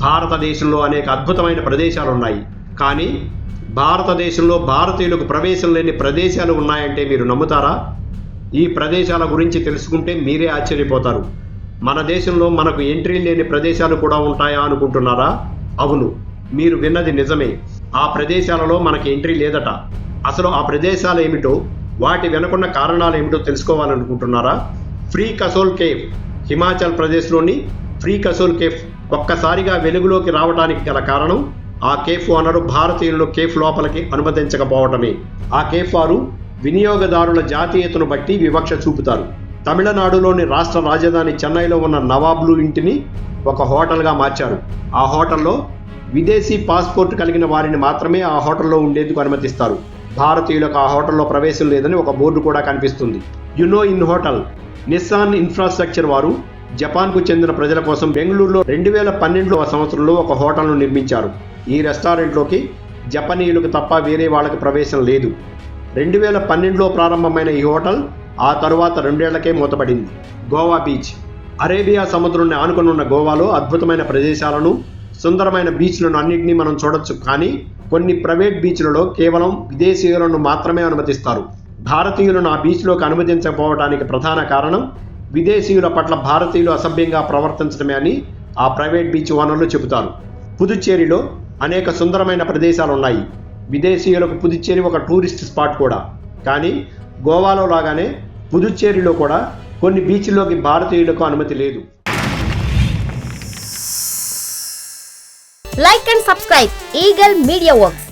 భారతదేశంలో అనేక అద్భుతమైన ప్రదేశాలు ఉన్నాయి. కానీ భారతదేశంలో భారతీయులకు ప్రవేశం లేని ప్రదేశాలు ఉన్నాయంటే మీరు నమ్ముతారా? ఈ ప్రదేశాల గురించి తెలుసుకుంటే మీరే ఆశ్చర్యపోతారు. మన దేశంలో మనకు ఎంట్రీ లేని ప్రదేశాలు కూడా ఉంటాయా అనుకుంటున్నారా? అవును, మీరు విన్నది నిజమే. ఆ ప్రదేశాలలో మనకి ఎంట్రీ లేదట. అసలు ఆ ప్రదేశాలు ఏమిటో, వాటి వెనుకున్న కారణాలు ఏమిటో తెలుసుకోవాలనుకుంటున్నారా? ఫ్రీ కసోల్ కేఫ్, హిమాచల్ ప్రదేశ్లోని ఫ్రీ కసోల్ కేఫ్ ఒక్కసారిగా వెలుగులోకి రావడానికి గల కారణం ఆ కేఫ్ ఓనరు భారతీయులను కేఫ్ లోపలికి అనుమతించకపోవటమే. ఆ కేఫ్ వారు వినియోగదారుల జాతీయతను బట్టి వివక్ష చూపుతారు. తమిళనాడులోని రాష్ట్ర రాజధాని చెన్నైలో ఉన్న నవాబ్లు ఇంటిని ఒక హోటల్గా మార్చారు. ఆ హోటల్లో విదేశీ పాస్పోర్ట్ కలిగిన వారిని మాత్రమే ఆ హోటల్లో ఉండేందుకు అనుమతిస్తారు. భారతీయులకు ఆ హోటల్లో ప్రవేశం లేదని ఒక బోర్డు కూడా కనిపిస్తుంది. You know in hotel. Nissan infrastructure వారు జపాన్కు చెందిన ప్రజల కోసం బెంగళూరులో 2012వ సంవత్సరంలో ఒక హోటల్ను నిర్మించారు. ఈ రెస్టారెంట్లోకి జపనీయులకు తప్ప వేరే వాళ్ళకి ప్రవేశం లేదు. 2012లో ప్రారంభమైన ఈ హోటల్ ఆ తరువాత 2 ఏళ్లకే మూతపడింది. గోవా బీచ్. అరేబియా సముద్రాన్ని ఆనుకునున్న గోవాలో అద్భుతమైన ప్రదేశాలను, సుందరమైన బీచ్లను అన్నింటినీ మనం చూడొచ్చు. కానీ కొన్ని ప్రైవేట్ బీచ్లలో కేవలం విదేశీయులను మాత్రమే అనుమతిస్తారు. భారతీయులను ఆ బీచ్లోకి అనుమతించకపోవడానికి ప్రధాన కారణం విదేశీయుల పట్ల భారతీయులు అసభ్యంగా ప్రవర్తించడమే అని ఆ ప్రైవేట్ బీచ్ ఓనర్లు చెబుతారు. పుదుచ్చేరిలో అనేక సుందరమైన ప్రదేశాలు ఉన్నాయి. విదేశీయులకు పుదుచ్చేరి ఒక టూరిస్ట్ స్పాట్ కూడా. కానీ గోవాలో లాగానే పుదుచ్చేరిలో కూడా కొన్ని బీచ్ల్లోకి భారతీయులకు అనుమతి లేదు. Like and subscribe Eagle Media Works.